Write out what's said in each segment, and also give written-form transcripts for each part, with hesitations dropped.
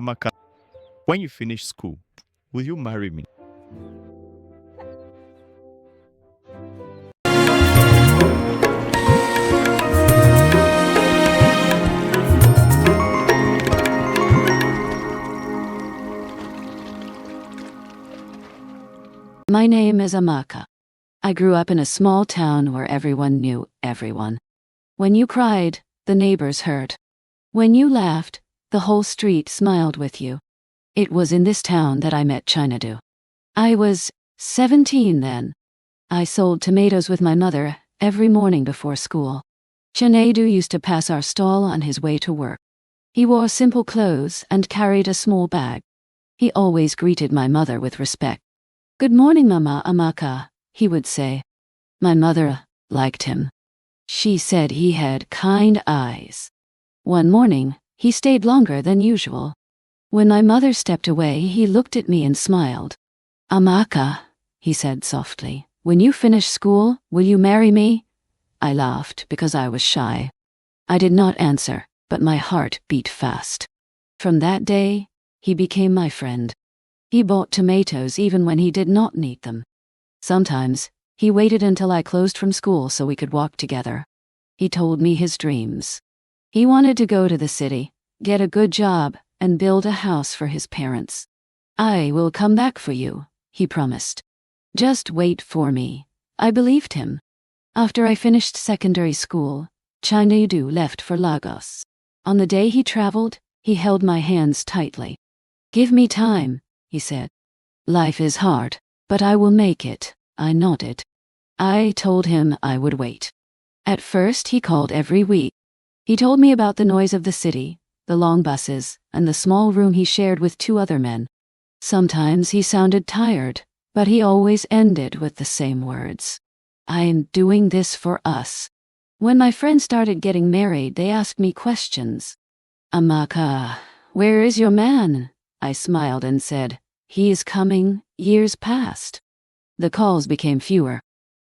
Amaka, when you finish school, will you marry me? My name is Amaka. I grew up in a small town where everyone knew everyone. When you cried, the neighbors heard. When you laughed, the whole street smiled with you. It was in this town that I met Chinadu. I was 17 then. I sold tomatoes with my mother every morning before school. Chinadu used to pass our stall on his way to work. He wore simple clothes and carried a small bag. He always greeted my mother with respect. "Good morning, Mama Amaka," he would say. My mother liked him. She said he had kind eyes. One morning, he stayed longer than usual. When my mother stepped away, he looked at me and smiled. "Amaka," he said softly, "when you finish school, will you marry me?" I laughed because I was shy. I did not answer, but my heart beat fast. From that day, he became my friend. He bought tomatoes even when he did not need them. Sometimes, he waited until I closed from school so we could walk together. He told me his dreams. He wanted to go to the city, get a good job, and build a house for his parents. "I will come back for you," he promised. "Just wait for me." I believed him. After I finished secondary school, Chinadu left for Lagos. On the day he traveled, he held my hands tightly. "Give me time," he said. "Life is hard, but I will make it," I nodded. I told him I would wait. At first, he called every week. He told me about the noise of the city, the long buses, and the small room he shared with two other men. Sometimes he sounded tired, but he always ended with the same words. "I am doing this for us." When my friends started getting married, they asked me questions. "Amaka, where is your man?" I smiled and said, "He is coming." Years passed. The calls became fewer.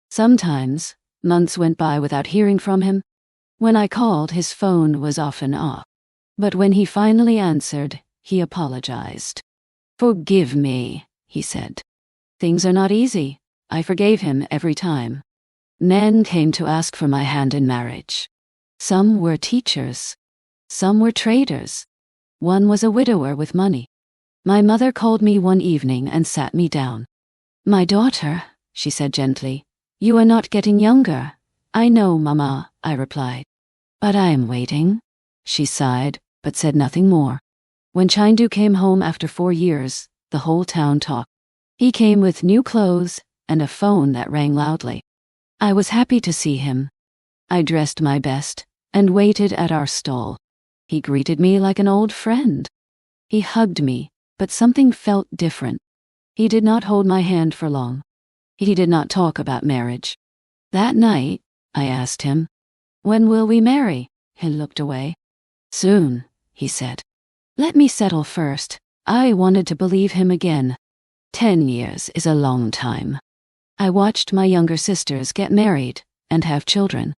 Sometimes, months went by without hearing from him. When I called, his phone was often off. But when he finally answered, he apologized. "Forgive me," he said. "Things are not easy." I forgave him every time. Men came to ask for my hand in marriage. Some were teachers. Some were traders. One was a widower with money. My mother called me one evening and sat me down. "My daughter," she said gently, "you are not getting younger." "I know, Mama," I replied. "But I am waiting." She sighed, but said nothing more. When Chindu came home after 4 years, the whole town talked. He came with new clothes and a phone that rang loudly. I was happy to see him. I dressed my best and waited at our stall. He greeted me like an old friend. He hugged me, but something felt different. He did not hold my hand for long. He did not talk about marriage. That night, I asked him, "When will we marry?" He looked away. "Soon," he said. "Let me settle first." I wanted to believe him again. 10 years is a long time. I watched my younger sisters get married and have children.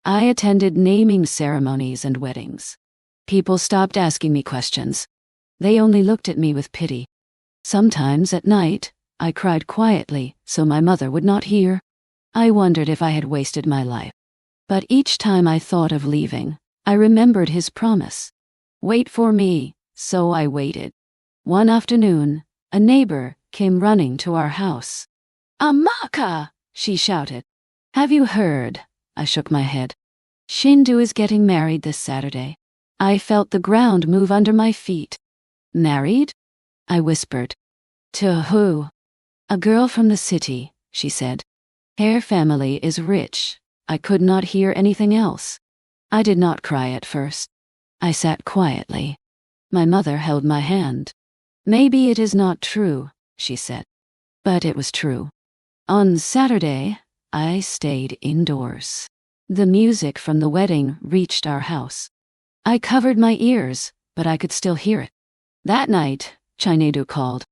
I attended naming ceremonies and weddings. People stopped asking me questions. They only looked at me with pity. Sometimes at night, I cried quietly so my mother would not hear. I wondered if I had wasted my life. But each time I thought of leaving, I remembered his promise. "Wait for me," so I waited. One afternoon, a neighbor came running to our house. "Amaka!" she shouted. "Have you heard?" I shook my head. "Shindu is getting married this Saturday." I felt the ground move under my feet. "Married?" I whispered. "To who?" "A girl from the city," she said. "Her family is rich." I could not hear anything else. I did not cry at first. I sat quietly. My mother held my hand. "Maybe it is not true," she said. But it was true. On Saturday, I stayed indoors. The music from the wedding reached our house. I covered my ears, but I could still hear it. That night, Chinedu called.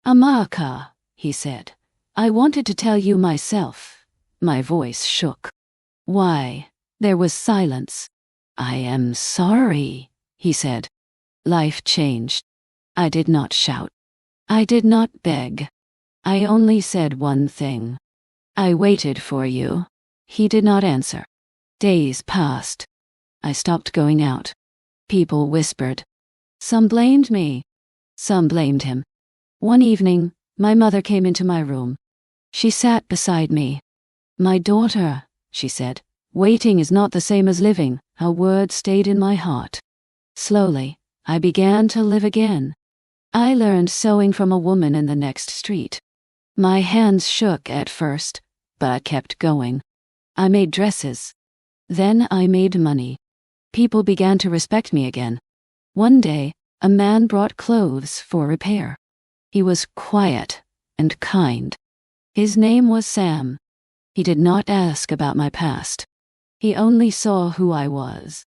"Amaka," he said. "I wanted to tell you myself." My voice shook. "Why?" There was silence. "I am sorry," he said. Life changed. I did not shout. I did not beg. I only said one thing. I waited for you. He did not answer. Days passed. I stopped going out. People whispered. Some blamed me. Some blamed him. One evening, my mother came into my room. She sat beside me. My daughter, she said, waiting is not the same as living. Her words stayed in my heart. Slowly, I began to live again. I learned sewing from a woman in the next street. My hands shook at first, but I kept going. I made dresses. Then I made money. People began to respect me again. One day, a man brought clothes for repair. He was quiet and kind. His name was Sam. He did not ask about my past. He only saw who I was.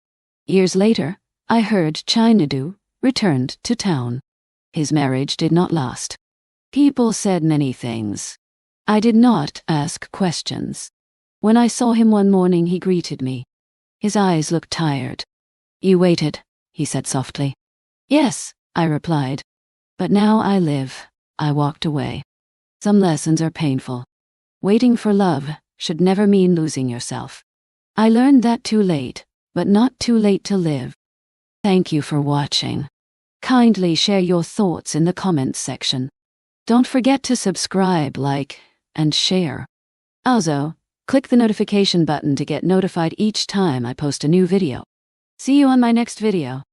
Years later, I heard Chinadu returned to town. His marriage did not last. People said many things. I did not ask questions. When I saw him one morning, he greeted me. His eyes looked tired. You waited, he said softly. Yes, I replied. But now I live. I walked away. Some lessons are painful. Waiting for love should never mean losing yourself. I learned that too late, but not too late to live. Thank you for watching. Kindly share your thoughts in the comments section. Don't forget to subscribe, like, and share. Also, click the notification button to get notified each time I post a new video. See you on my next video.